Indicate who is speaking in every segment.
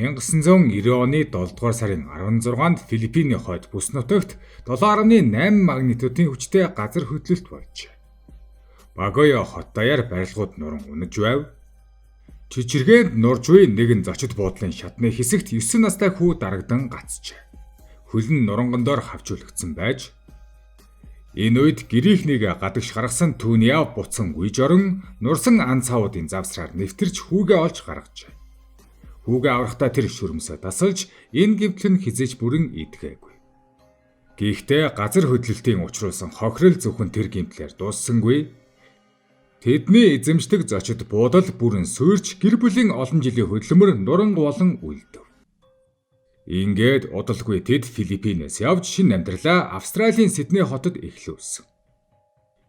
Speaker 1: 1990 оны 7 дугаар сарын 16-нд Филиппиний хойд бүс нутагт 7.8 магнитудын хүчтэй газар хөдлөлт болжээ. Багоё хот даяар барилгууд нуран унаж байв. Чичиргээнд нурж буй нэгэн зочид буудлын шатны хэсэгт 9 настай хүү дарагдан гацжээ. Хөлн нурангандор хавчуулагдсан байж энэ үед гэрийнхнийг гадагш гаргасан түүний буцсан үеж орон нурсан ан цаавуудын завсраар нэвтэрч хүүгээ олж гаргажээ. Хүүгээ аврахдаа тэр шүрмсээ тасалж энэ гэмтэл нь хизээж бүрэн идгээгүй. Гэхдээ газар хөдлөлтийн учруулсан хохирол зөвхөн тэр гэмтлэр дууссангүй. Тэдний эзэмшдэг зочид буудал бүрэн суурьч гэр бүлийн олон жилийн хөдөлмөр нуран болон үлдэв. Ингээд удалгүй тэд Филиппинээс явж шинэ амьдралаа Австралийн Сидней хотод эхлүүлсэн.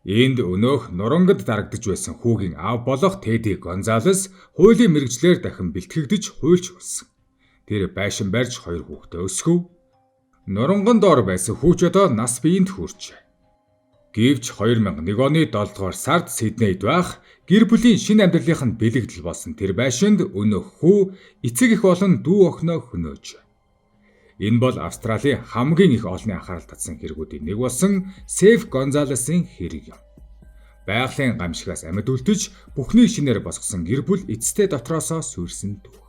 Speaker 1: Энд өнөөх нурангад дарагдж байсан хүүгийн аав болох Теди Гонзалес хуулийн мэргэжлэр дахин бэлтгэгдэж хуульч болсон. Тэр байшин барьж 2 хүүхдээ өсгөв. Нуранган доор байсан хүүч одоо нас биеинд хүрчээ. Гэвч 2001 оны 7 дугаар сард Сиднейд байх гэр бүлийн шинэ амьдралынх нь бэлэгдэл болсон тэр байшинд өнөөх хүү эцэг эх болон дүү охиноо хөнөөж. Энэ бол Австралийн хамгийн их олонний анхаарал татсан хэрэгүүдийн нэг болсон Сэф Гонзалесын хэрэг юм. Байгалийн гамшигаас амьд үлдэж бүхнийг шинээр босгосон гэр бүл эцэстээ дотроосоо сүрсэн дүү.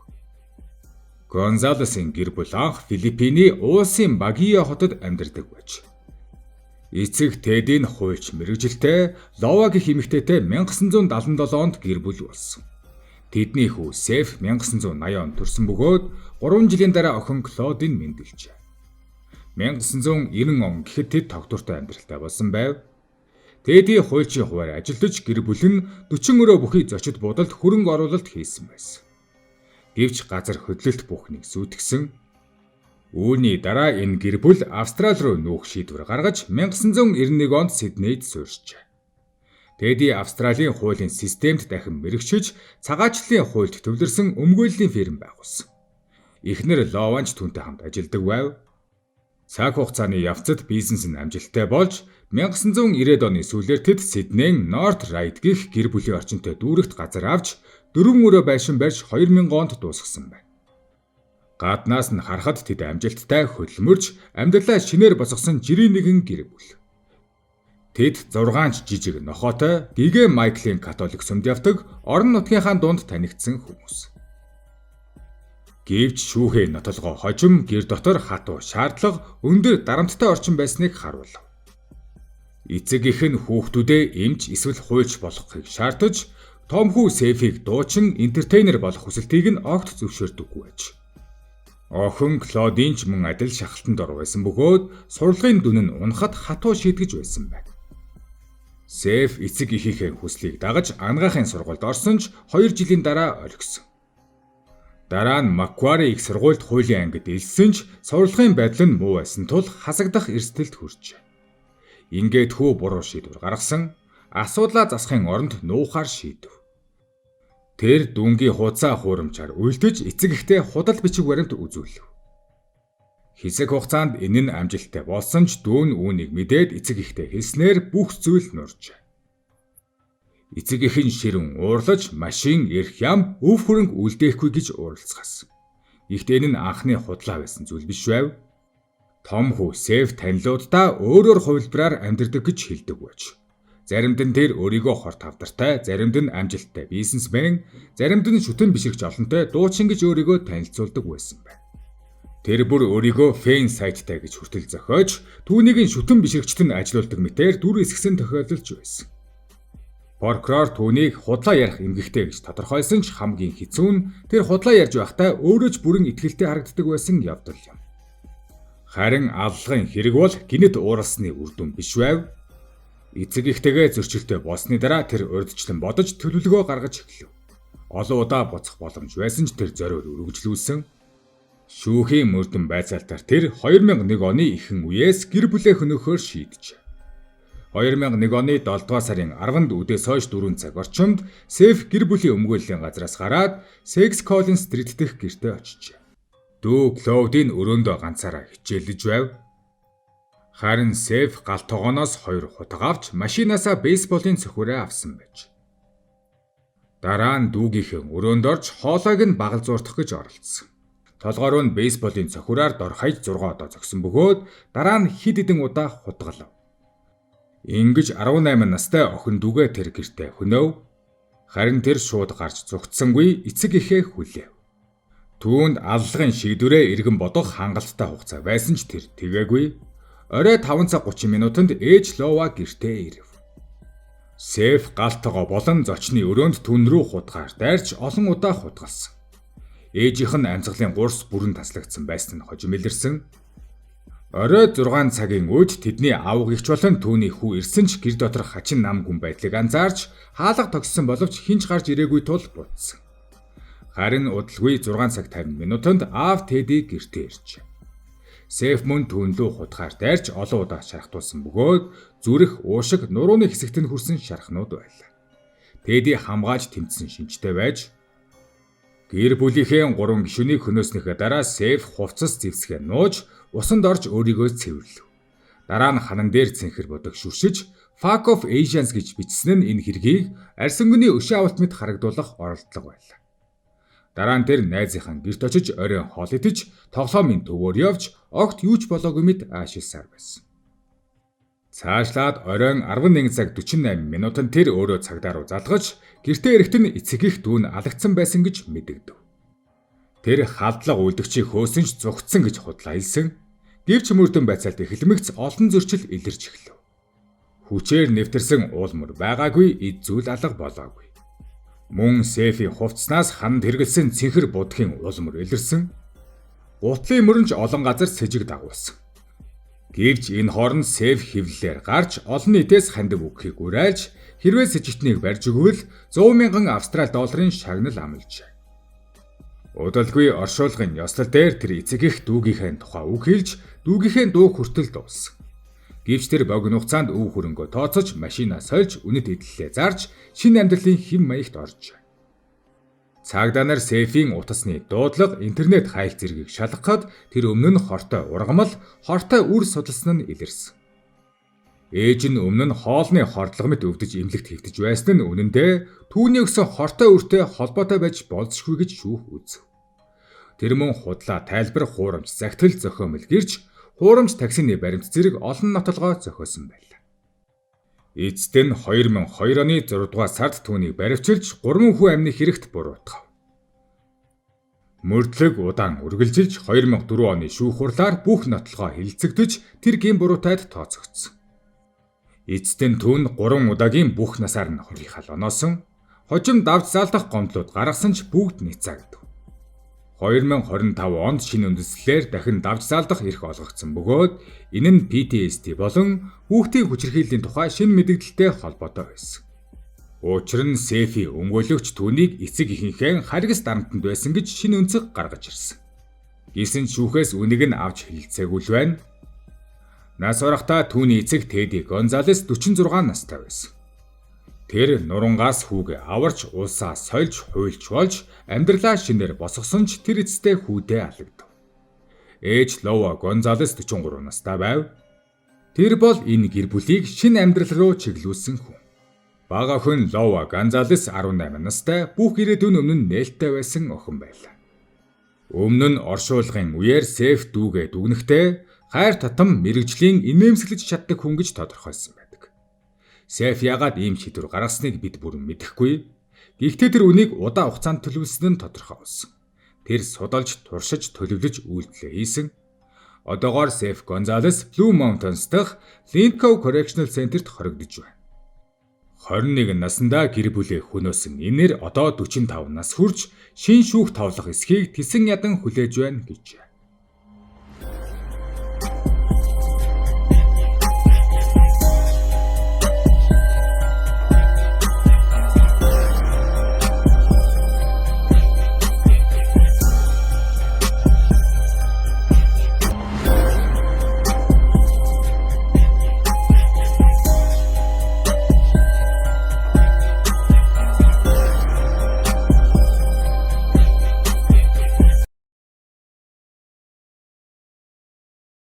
Speaker 1: Гонзалесын гэр бүл анх Филиппиний улсын Багио хотод амьдардаг байж. Эцэг Тэдийн хуульч мэргэжилтэй Лова гэх эмэгтэйтэй 1977 онд гэр бүл болсон. Тэдний хүү Сэф 1980 онд төрсөн бөгөөд 3 жилийн дараа охин Клодин мэндэлжээ. 1990 он гэхэд тэд тогтвортой амьдралтай болсон байв. Тэди хуульчийн хуваар ажиллаж гэр бүл нь 40 өрөө бүхий зочид буудалд хөрөнгө оруулалт хийсэн байсан. Гэвч газар хөдлөлт бүхнийг сүйтгэсэн. Үүний дараа энэ гэр бүл Австрали руу нүүх шийдвэр гаргаж 1991 онд Сиднейд суурьжээ. Тэди Австралийн хуулийн системд дахин мэрэгчиж цагаачлалын хуульд төвлөрсөн өмгөөллийн фирм байгуулсан. Эхнэр Лованч түүнтэй хамт ажилладаг байв. Цаг хугацааны явцад бизнес нь амжилттай болж 1990-ад оны сүүлээр тэд Сиднейн North Ryde гэх гэр бүлийн орчинтой дүүрэгт газар авч 4 өрөө байшин барьж 2000 онд дуусгасан байна. Гаднаас нь харахад тэд амжилттай хөдөлмөрж амьдралаа шинээр босгосон жирийн нэгэн гэр бүл. Тэд 6 жижиг нохоотой Гигэ Майклийн католик сүмд явдаг орон нутгийнхаа дунд танигдсан хүмүүс. Гэвч шүүхээ нотолгоо хожим гэр дотор хатуу шаардлага өндөр дарамттай орчин байсныг харуулв. Эцэг эх нь хүүхдүүдээ эмч эсвэл хуульч болгохыг шаардаж том хүү Сэфийг дуучин энтертейнер болох хүсэлтийг нь огт зөвшөөрдөггүй байж. Охин Клодин ч мөн адил шахалтанд ор байсан бөгөөд сурлагын дүн нь унахад хатуу шийтгэж байсан байна. Сэф эцэг эхийнхээ хүслийг дагаж анагаахын сургуульд орсон ч 2 жилийн дараа орхисон. Дараа нь Маквари их сургуульд хуулийн ангид элсэн ч сурлагын байдал нь муу байсан тул хасагдах эрсдэлд хүрчээ. Ингээд хүү буруу шийдвэр гаргасан, асуудлаа засахын оронд нуухаар шийдэв. Тэр дүнгийн хуудасаа хуурамчаар үлдэж эцэг эхтэй худал бичиг баримт үзүүлв. Хэсэг хугацаанд энэ нь амжилттай болсон ч дүүн үүнийг мэдээд эцэг эхтэй хэлснээр бүх зүйл нуржээ. Эцэг эх нь ширэн уурлаж машин эрх ям өв хөрөнгө үлдээхгүй гэж ууралцгаас. Гэхдээ энэ нь анхны худлаа байсан зүйл биш байв. Том хүү Сэф танилуудаа өөрөөр хувилбараар амьдардаг гэж хэлдэг байж. Заримд нь тэр өөрийгөө хорт авдартай, заримд нь амжилттай бизнесмен, заримд нь шүтэн бишрэгч олонтой дуучин гэж өөрийгөө танилцуулдаг байсан байна. Тэр бүр өөрийгөө фэн сайттай гэж хүртэл зохиож, түүнийг шүтэн бишрэгчт нь ажилуулдаг мэтээр дүр эсгсэн тохиолдолж байсан. Прокурор түүнийг худлаа ярих эмгэгтэй гэж тодорхойлсон ч хамгийн хэцүү нь тэр худлаа ярьж байхдаа өөрөө ч бүрэн итгэлтэй харагддаг байсан явдал юм. Харин аллагын хэрэг бол гинэт ууралсны үр дүн биш байв. Эцэг эхтэйгээ зөрчилтэй болсны дараа тэр урьдчилан бодож төлөвлөгөө гаргаж эхлэв. Олон удаа буцах боломж байсан ч тэр зориуд үргэлжлүүлсэн. Шүүхийн мөрдөн байцаалтаар тэр 2001 оны ихэнх үеэс гэр бүлээ хөнөөхөөр шийджээ. 2001 оны 7 дугаар сарын 10-нд үдээс хойш 4 цаг орчимд Сэф гэр бүлийн өмгөөллийн газраас гараад Six Collins Street дэх гэртээ очижээ. Дүү Клодин өрөөндөө ганцаараа хичээлж байв. Харин Сэф гал тогооноос 2 хутга авч машинаасаа бейсболын цөхөрөө авсан байж. Дараа нь дүүгийнхээ өрөөнд орж хоолойг нь багал зуурдах гэж оролцсон. Толгоор нь бейсболын цохиураар дор хаяж 6 удаа зогсон бөгөөд дараа нь хэд хэдэн удаа хутгалав. Ингэж 18 настай охин дүүгээ тэр гэртээ хөнөөв. Харин тэр шууд гарч зүгтсэнгүй эцэг эхээ хүлээв. Түүнд аллагын шийдвэрээ эргэн бодох хангалттай хугацаа байсан ч тэр тэгээгүй. Орой 5:30 минутанд ээж Лова гэртээ ирэв. Сэф галтгоо болон зочны өрөөнд түн рүү хутгаар дайрч олон удаа хутгалсан. Ээжийнх нь амьсгалын гурс бүрэн таслагдсан байсан нь хожим илэрсэн. Орой 6 цагийн үед тэдний аав эгч болон түүний хүү ирсэн ч гэр дотор хачин нам гүн байдлыг анзаарч хаалга тогссон боловч хинч гарч ирээгүй тул буцсан. Харин удалгүй 6 цаг 50 минутанд аав Теди гэртээ иржээ. Сэф мөн түүн лүү хутгаар дайрч олон удаа шархтуулсан бөгөөд зүрх, уушиг, нурууны хэсэгт нь хүрсэн шархнууд байлаа. Теди хамгааж тэмцсэн шинжтэй байж гэр бүлийнхээ 3 гишүүнийг хөнөөснийхээ дараа Сэф хувцас зэвсгээ нууж усанд орж өөрийгөө цэвэрлэв. Дараа нь ханан дээр цэнхэр бодог шүршиж Fuck of Asians гэж бичсэн нь энэ хэргийг арьсангүний өшөө авалт мэд харагдуулах оролдлого байлаа. Дараа нь тэр найзынхаа гэрт очиж оройн хоол идэж тоглоомын төвөөр явж огт юу ч болоогүй мэд аашилсаар байсан. Цаашлаад оройн 11 цаг 48 минутанд тэр өөрөө цагдаа руу залгаж гэртээ ирэхэд нь эцэг их дүүн алагдсан байсан гэж мэдэгдэв. Тэр халдлага үйлдэгчийг хөөсөн ч зүгтсэн гэж худлаа хэлсэн. Гэвч мөрдөн байцаалт эхлэмэгц олон зөрчил илэрч эхлэв. Хүчээр нэвтэрсэн уулмөр байгаагүй, эд зүйл алга болоогүй. Мөн Сэфийн хувцснаас ханд хэргэлсэн цэнхэр будхийн уулмөр илэрсэн. Гутлын мөрөнж олон газар сэжиг дагуулсан. Гэвч энэ хооронд Сэф хэвлэлээр гарч олон нийтээс хандив өгөхийг уриалж хэрвээ сэжигтнийг барьж өгвөл 100,000 австрали долларын шагнал амлжээ. Удалгүй оршуулгын ёслол дээр тэр эцэг их дүүгийнхээ тухай үг хэлж дүүгийнхээ дуу хүртэл дууссан. Гэвч тэр богино хугацаанд өв хөрөнгөө тооцож машинаа сольж үнэт эдлэлээ зарж шинэ амьдралын хэм маягт оржээ. Цагдаа нар Сэфийн утасны дуудлага интернет хайл зэргийг шалгахад тэр өмнө нь хортой ургамал, хортой үр судалсан нь илэрсэн. Ээж нь өмнө нь хоолны хордлого мэт өвдөж эмнэлэгт хэвтэж байсан нь үнэндээ түүний өгсөн хортой үртэй холбоотой байж болзошгүй гэж шүүх үзв. Тэр мөн худлаа тайлбар хуурамч загтал зохиомл гэрч хуурамч таксины баримт зэрэг олон нотолгоо зохиосон байлаа. Эцэст нь 2002 оны 6 дугаар сард түүнийг баривчилж 3 хүү амны хэрэгт буруутгав. Мөрдлөг удаан үргэлжилж 2004 оны шүүх хурлаар бүх нотолгоо хэлэлцэгдэж тэр гин буруутайд тооцогдсон. Эцэст нь түүнд 3 удаагийн бүх насаар нь хорихал оноосон, хожим давж заалдах гомдлууд гаргасан ч бүгд няцаагдав. 2025 онд шинэ үндэслэлээр дахин давж заалдах эрх олгогдсон бөгөөд энэ нь PTSD болон хүүхдийн хүчирхийллийн тухай шинэ мэдээлэлтэй холбоотой байсан. Учир нь Сэфи өмгөөлөгч түүнийг эцэг эхийнхээ харгас дарамтанд байсан гэж шинэ өнцөг гаргаж ирсэн. Гэсэн ч шүүхээс үнийг нь авч хэлэлцээгүй л байна. Нас барахтаа түүний эцэг Теди Гонзалес 46 настай байсан. Тэр нурангаас хүүгээ аварч улсаа сольж хуйлч болж амьдралаа шинээр босгосон ч тэр эцэстээ хүүдээ алагдав. Ээж Лова Гонзалес 43 настай байв. Тэр бол энэ гэр бүлийг шинэ амьдрал руу чиглүүлсэн хүн. Бага охин Лова Гонзалес 18 настай бүх ирээдүйн өмнө нь нээлттэй байсан охин байлаа. Өмнө нь оршуулгын үеэр Сэф дүүгээ дүгнэхдээ хайр татам мэрэгжлийн инээмсэглэж чаддаг хүн гэж тодорхойлсон байдаг. Сэф яагаад ийм шийдвэр гаргасныг бид бүрэн мэдэхгүй. Гэхдээ тэр үнийг удаан хугацаанд төлөвлөсөн нь тодорхой болсон. Тэр судалж, туршиж, төлөвлөж үйлдэл хийсэн. Одоогоор Сэф Гонзалес Blue Mountains дахь Lindco Correctional Center-т хоригдож байна. 21 наснда гэр бүлээ хөнөөсөн энээр одоо 45 нас хүрч шин шүүх тавлах эсхийг тэсэн ядан хүлээж байна гэжээ.